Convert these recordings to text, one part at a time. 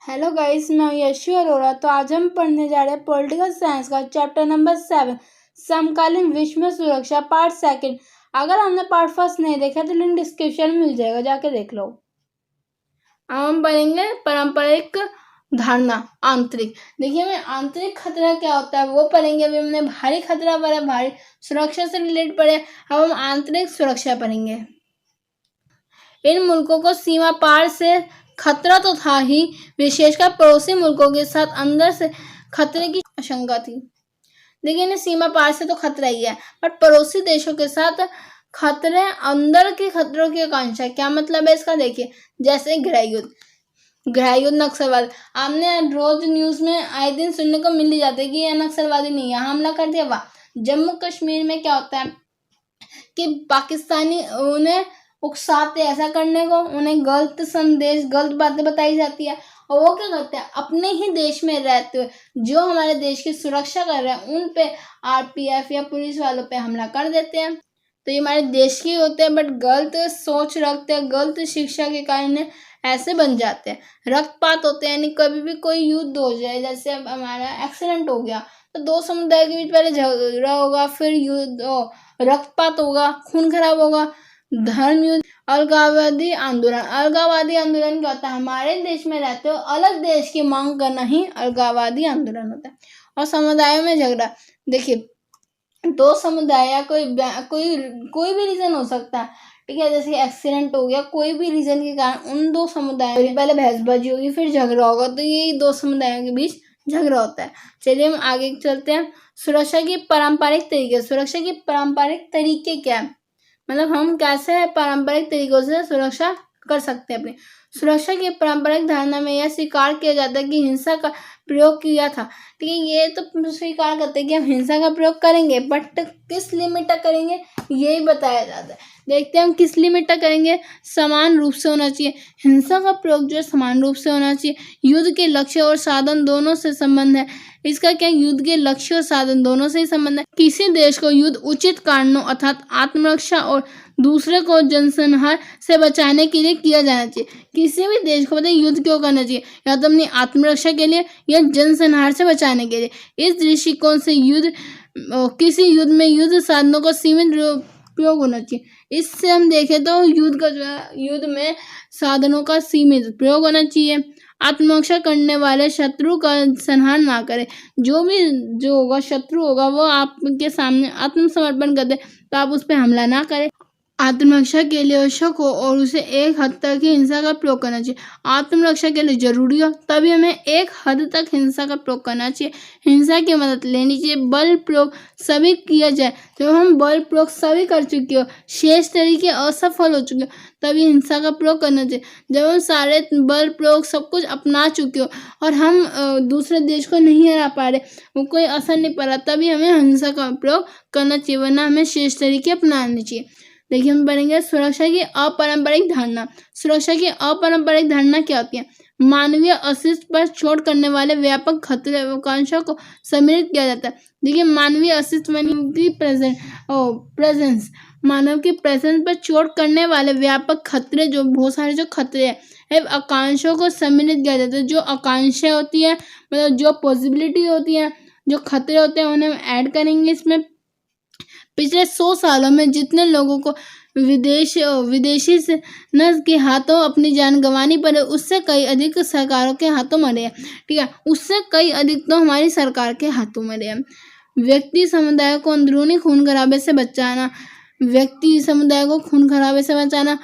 Hello guys, मैं हूं यशु अरोड़ा। तो आज हम पढ़ने जा रहे हैं पॉलिटिकल साइंस का चैप्टर नंबर 7 समकालीन विश्व में सुरक्षा पार्ट सेकंड। अगर हमने पार्ट फर्स्ट नहीं देखा तो लिंक डिस्क्रिप्शन में मिल जाएगा, जाके देख लो। अब हम पढ़ेंगे पारंपरिक धारणा आंतरिक। देखिए, हमें आंतरिक खतरा क्या होता है वो पढ़ेंगे। अभी हमने भारी खतरा पढ़ा, भारी सुरक्षा से रिलेटेड पढ़े। अब हम आंतरिक सुरक्षा पढ़ेंगे। इन मुल्कों को सीमा पार से खतरा तो था ही, विशेषकर पड़ोसी मुल्कों के साथ अंदर से खतरे की आशंका थी। देखिए, इन्हें सीमा पार से तो खतरा ही है, पर पड़ोसी देशों के साथ खतरे, अंदर के खतरों की आकांक्षा। क्या मतलब है इसका? देखिए, जैसे गृह युद्ध, नक्सलवाद। आपने रोज न्यूज में आए दिन सुनने को मिल ही जाता है कि यह नक्सलवादी नहीं है, हमला कर दिया, वाह। जम्मू कश्मीर में क्या होता है कि पाकिस्तानी उन्हें उकसाते ऐसा करने को, उन्हें गलत संदेश, गलत बातें बताई जाती है, और वो क्या करते हैं, अपने ही देश में रहते हुए जो हमारे देश की सुरक्षा कर रहे हैं उन पे आरपीएफ या पुलिस वालों पे हमला कर देते हैं। तो ये हमारे देश के होते हैं, बट गलत सोच रखते हैं, गलत शिक्षा के कारण ऐसे बन जाते हैं। रक्तपात होते हैं, यानी कभी भी कोई युद्ध हो जाए, जैसे अब हमारा एक्सीडेंट हो गया तो दो समुदाय के बीच पहले झगड़ा होगा, फिर युद्ध, रक्तपात होगा, खून खराब होगा, धर्म युद्ध। अलगाववादी आंदोलन क्या होता है? हमारे देश में रहते हो अलग देश की मांग करना ही अलगाववादी आंदोलन होता है। और समुदायों में झगड़ा। देखिए, दो समुदाय या कोई भी रीजन हो सकता है, ठीक है, जैसे एक्सीडेंट हो गया, कोई भी रीजन के कारण उन दो समुदायों में पहले बहसबाजी होगी, फिर झगड़ा होगा, तो ये दो समुदायों के बीच झगड़ा होता है। चलिए हम आगे चलते हैं। सुरक्षा की पारंपरिक तरीके क्या है? मतलब हम कैसे पारंपरिक तरीकों से सुरक्षा कर सकते हैं अपनी। सुरक्षा की पारंपरिक धारणा में यह स्वीकार किया जाता है कि हिंसा का प्रयोग किया था। ठीक है, ये तो स्वीकार करते हैं कि हम हिंसा का प्रयोग करेंगे, बट किस लिमिट तक करेंगे यही बताया जाता है। देखते हैं हम किस लिमिट तक करेंगे। समान रूप से होना चाहिए, हिंसा का प्रयोग जो है समान रूप से होना चाहिए। युद्ध के लक्ष्य और साधन दोनों से संबंध है। इसका क्या? युद्ध के लक्ष्य और साधन दोनों से ही संबंध है। किसी देश को युद्ध उचित कारणों अर्थात आत्मरक्षा और दूसरे को जनसंहार से बचाने के लिए किया जाना चाहिए। किसी भी देश को पता है युद्ध क्यों करना चाहिए? या तो अपनी आत्मरक्षा के लिए या जनसंहार से बचाने के लिए। इस दृष्टिकोण से किसी युद्ध में युद्ध साधनों को सीमित प्रयोग होना चाहिए। इससे हम देखें तो युद्ध में साधनों का सीमित प्रयोग होना चाहिए। आत्मरक्षा करने वाले शत्रु का संहार ना करे। जो होगा शत्रु होगा वो आपके सामने आत्मसमर्पण कर दे तो आप उस पर हमला ना करें। आत्मरक्षा के लिए आवश्यक हो और उसे एक हद तक ही हिंसा का प्रयोग करना चाहिए। आत्मरक्षा के लिए जरूरी हो तभी हमें एक हद तक हिंसा का प्रयोग करना चाहिए। हिंसा की मदद लेनी चाहिए। बल प्रयोग सभी किया जाए। जब हम बल प्रयोग सभी कर चुके हो, शेष तरीके असफल हो चुके हो, तभी हिंसा का प्रयोग करना चाहिए। जब हम सारे बल प्रयोग सब कुछ अपना चुके हो और हम दूसरे देश को नहीं हरा पा रहे, वो कोई असर नहीं पड़ा, तभी हमें हिंसा का प्रयोग करना चाहिए, वरना हमें शेष तरीके अपनाने चाहिए। देखिए, हम पढ़ेंगे सुरक्षा की अपारंपरिक धारणा। सुरक्षा की अपारंपरिक धारणा क्या होती है? मानवीय अस्तित्व पर चोट करने वाले व्यापक खतरे आकांक्षा को सम्मिलित किया जाता है। देखिए, मानवीय अस्तित्व की प्रेजेंस, मानव की प्रेजेंस पर चोट करने वाले व्यापक खतरे, जो बहुत सारे जो खतरे हैं, आकांक्षाओं को सम्मिलित किया जाता है। जो आकांक्षाएं होती है, मतलब जो पॉसिबिलिटी होती है, जो खतरे होते हैं, उन्हें हम ऐड करेंगे इसमें। पिछले 100 सालों में जितने लोगों को विदेशी सेना के हाथों अपनी जान गंवानी पड़े, उससे कई अधिक सरकारों के हाथों मरे हैं। ठीक है, उससे कई अधिक तो हमारी सरकार के हाथों मरे हैं। व्यक्ति समुदाय को अंदरूनी खून खराबे से बचाना।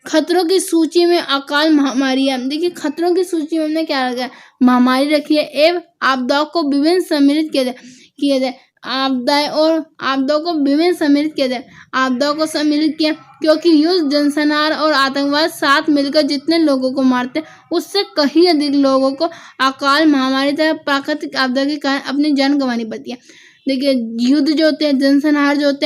खतरों की सूची में अकाल महामारी है। देखिए, खतरों की सूची में हमने क्या रखा है? महामारी रखी है। एवं आपदाओं को विभिन्न सम्मिलित किया जाए। आपदाओं को विभिन्न सम्मिलित किया जाए। आपदाओं को सम्मिलित किया क्योंकि युद्ध, जनसंहार और आतंकवाद साथ मिलकर जितने लोगों को मारते हैं, उससे कहीं अधिक लोगों को अकाल महामारी तथा प्राकृतिक आपदा के कारण अपनी जान गंवानी पड़ती है। देखिए, युद्ध जो होते हैं, जनसंहार होते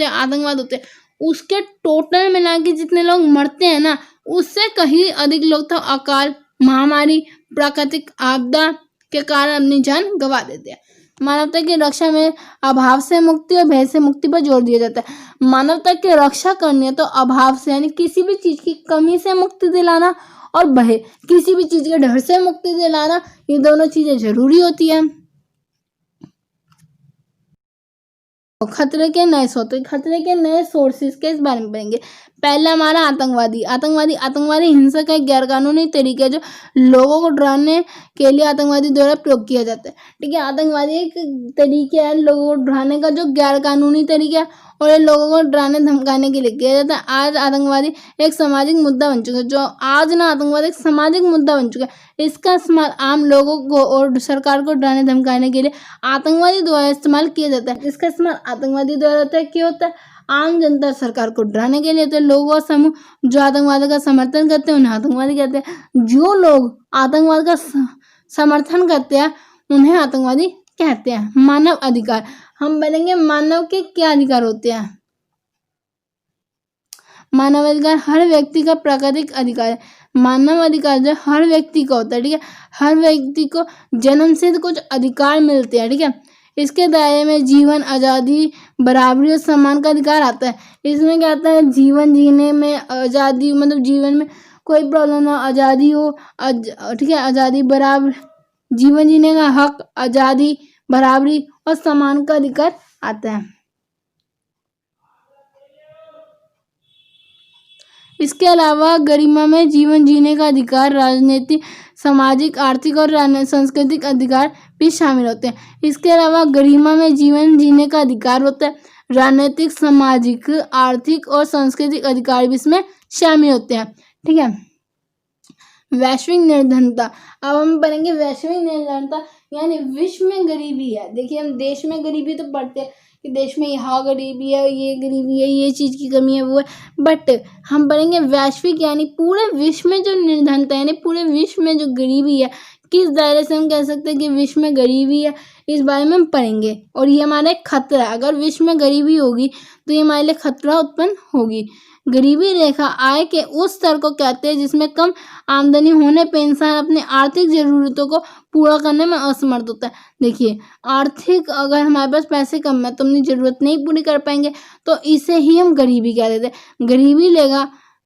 हैं, आतंकवाद होते हैं, उसके टोटल मिला के जितने लोग मरते हैं ना, उससे कहीं अधिक लोग तो अकाल महामारी, प्राकृतिक आपदा के कारण अपनी जान गंवा देते हैं। मानवता की रक्षा में अभाव से मुक्ति और भय से मुक्ति पर जोर दिया जाता है। मानवता की रक्षा करनी है तो अभाव से, यानी किसी भी चीज की कमी से मुक्ति दिलाना, और भय, किसी भी चीज के डर से मुक्ति दिलाना, ये दोनों चीजें जरूरी होती है। खतरे के नए स्रोत, खतरे के नए सोर्सेज के इस बारे में पढ़ेंगे। पहला हमारा आतंकवादी हिंसा का एक गैरकानूनी तरीका है जो लोगों को डराने के लिए आतंकवादी द्वारा प्रयोग किया जाता है। ठीक है, आतंकवादी एक तरीका है लोगों को डराने का जो गैरकानूनी तरीका है और ये लोगों को डराने धमकाने के लिए किया जाता है। आज आतंकवादी एक सामाजिक मुद्दा बन चुका है, जो आज ना आतंकवाद एक सामाजिक मुद्दा बन चुका है। इसका इस्तेमाल आम लोगों को और सरकार को डराने धमकाने के लिए आतंकवादी द्वारा इस्तेमाल किया जाता है। इसका इस्तेमाल आतंकवादी द्वारा होता है, क्यों होता है? आम जनता सरकार को डराने के लिए। तो लोगों का समूह जो आतंकवाद का समर्थन करते हैं उन्हें आतंकवादी कहते हैं। जो लोग आतंकवाद का समर्थन करते हैं उन्हें आतंकवादी कहते हैं। मानव अधिकार, हम बोलेंगे मानव के क्या अधिकार होते हैं। मानव अधिकार हर व्यक्ति का प्राकृतिक अधिकार है। मानव अधिकार जो हर व्यक्ति का होता है, ठीक है, हर व्यक्ति को जन्म से कुछ अधिकार मिलते हैं। ठीक है, इसके दायरे में जीवन, आज़ादी, बराबरी और सम्मान का अधिकार आता है। इसमें क्या आता है? जीवन जीने में आज़ादी, मतलब जीवन में कोई प्रॉब्लम ना, आज़ादी हो, ठीक है, आज़ादी, बराबर, जीवन जीने का हक, आज़ादी, बराबरी और सम्मान का अधिकार आता है। इसके अलावा गरिमा में जीवन जीने का अधिकार, राजनीतिक, सामाजिक, आर्थिक और सांस्कृतिक अधिकार भी शामिल होते हैं। इसके अलावा गरिमा में जीवन जीने का अधिकार होता है, राजनीतिक, सामाजिक, आर्थिक और सांस्कृतिक अधिकार भी इसमें शामिल होते हैं। ठीक है, वैश्विक निर्धनता, अब हम पढ़ेंगे वैश्विक निर्धनता, यानी विश्व में गरीबी है। देखिए, हम देश में गरीबी तो पढ़ते हैं कि देश में यहाँ गरीबी है, ये गरीबी है, ये चीज़ की कमी है, वो है, बट हम पढ़ेंगे वैश्विक, यानी पूरे विश्व में जो निर्धनता है, यानी पूरे विश्व में जो गरीबी है, किस दायरे से हम कह सकते हैं कि विश्व में गरीबी है, इस बारे में हम पढ़ेंगे। और ये हमारा एक खतरा है, अगर विश्व में गरीबी होगी तो ये हमारे लिए खतरा उत्पन्न होगी। गरीबी रेखा आय के उस स्तर को कहते हैं जिसमें कम आमदनी होने पर इंसान अपनी आर्थिक जरूरतों को पूरा करने में असमर्थ होता है। देखिए, आर्थिक, अगर हमारे पास पैसे कम है तो अपनी जरूरत नहीं पूरी कर पाएंगे, तो इसे ही हम गरीबी कह देते हैं।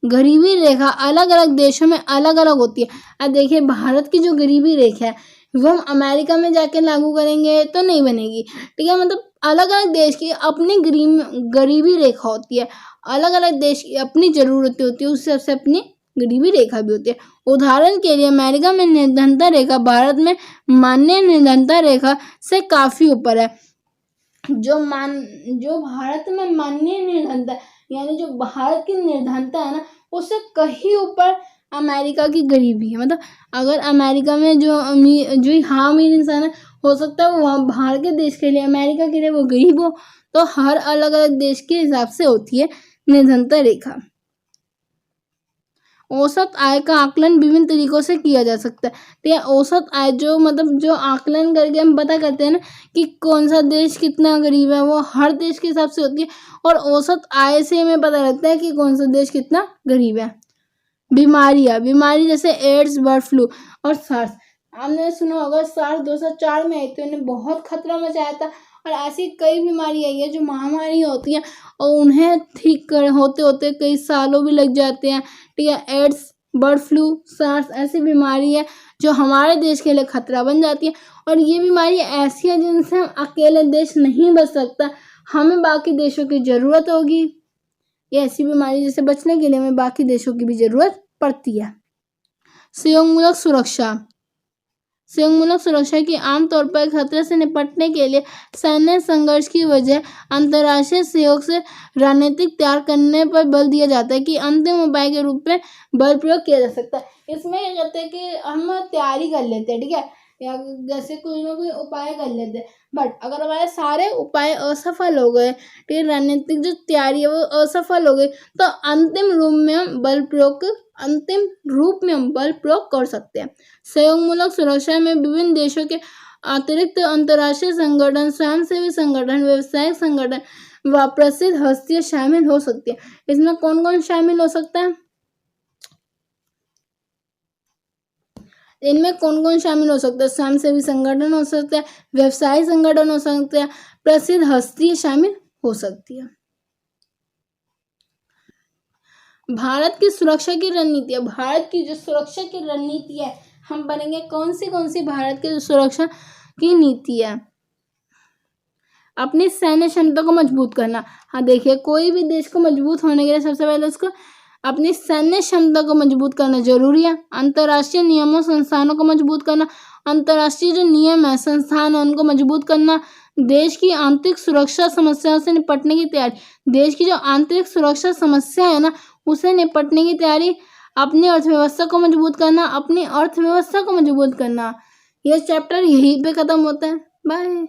गरीबी रेखा अलग अलग देशों में अलग अलग होती है। अब देखिए, भारत की जो गरीबी रेखा है वो हम अमेरिका में जाके लागू करेंगे तो नहीं बनेगी। ठीक है, मतलब अलग अलग देश की अपनी गरीबी रेखा होती है, अलग अलग देश की अपनी जरूरतें होती है, उस हिसाब से अपनी गरीबी रेखा भी होती है। उदाहरण के लिए अमेरिका में निर्धनता रेखा भारत में मान्य निर्धनता रेखा से काफी ऊपर है। जो भारत में मान्य निर्धनता, यानी जो भारत की निर्धनता है ना, उससे कहीं ऊपर अमेरिका की गरीबी है। मतलब अगर अमेरिका में जो अमीर इंसान है, हो सकता है वो बाहर के देश के लिए, अमेरिका के लिए वो गरीब हो, तो हर अलग अलग देश के हिसाब से होती है निर्धनता रेखा। औसत आय का आकलन विभिन्न तरीकों से किया जा सकता है। तो यह औसत आय जो आकलन करके हम पता करते हैं ना कि कौन सा देश कितना गरीब है, वो हर देश के हिसाब से होती है, और औसत आय से हमें पता लगता है कि कौन सा देश कितना गरीब है। बीमारी जैसे एड्स, बर्ड फ्लू और सार्स, आपने सुना होगा सार्स 2004 में आई थी, उन्हें बहुत खतरा मचाया था। और ऐसी कई बीमारी आई है जो महामारी होती हैं और उन्हें ठीक होते होते कई सालों भी लग जाते हैं। ठीक है, एड्स, बर्ड फ्लू, सार्स ऐसी बीमारी है जो हमारे देश के लिए खतरा बन जाती है। और ये बीमारी ऐसी है जिनसे हम अकेले देश नहीं बच सकता, हमें बाकी देशों की ज़रूरत होगी। ये ऐसी बीमारी जिससे बचने के लिए हमें बाकी देशों की भी ज़रूरत पड़ती है। सहयोगमूलक सुरक्षा की आमतौर पर खतरे से निपटने के लिए सैन्य संघर्ष की वजह अंतर्राष्ट्रीय सहयोग से रणनीतिक तैयार करने पर बल दिया जाता है कि अंतिम उपाय के रूप में बल प्रयोग किया जा सकता है। इसमें क्या कहते हैं कि हम तैयारी कर लेते हैं, ठीक है, या जैसे कोई ना कोई उपाय कर लेते हैं, बट अगर हमारे सारे उपाय असफल हो गए, ठीक है, रणनीतिक जो तैयारी है वो असफल हो गई, तो अंतिम रूप में हम बल प्रयोग कर सकते हैं। सहयोगमूलक सुरक्षा में विभिन्न देशों के अतिरिक्त अंतर्राष्ट्रीय संगठन, स्वयंसेवी संगठन, व्यावसायिक संगठन व प्रसिद्ध हस्तियां शामिल हो सकती है। इसमें कौन कौन शामिल हो सकता है? इनमें कौन कौन शामिल हो सकता है? स्वयंसेवी संगठन हो सकता है, व्यवसायिक संगठन हो सकते हैं, प्रसिद्ध हस्तियां शामिल हो सकती है। भारत की सुरक्षा की रणनीति है, भारत की जो सुरक्षा की रणनीति है हम पढ़ेंगे कौन सी भारत की सुरक्षा की नीति है। अपनी सैन्य क्षमता को मजबूत करना। हाँ देखिए, कोई भी देश को मजबूत होने के लिए सबसे पहले उसको अपनी सैन्य क्षमता को मजबूत करना जरूरी है। अंतर्राष्ट्रीय नियमों संस्थानों को मजबूत करना, अंतर्राष्ट्रीय जो नियम है संस्थान है उनको मजबूत करना। देश की आंतरिक सुरक्षा समस्याओं से निपटने की तैयारी, देश की जो आंतरिक सुरक्षा समस्या है ना उसे निपटने की तैयारी। अपनी अर्थव्यवस्था को मजबूत करना, अपनी अर्थव्यवस्था को मजबूत करना। यह चैप्टर यहीं पे खत्म होता है। बाय।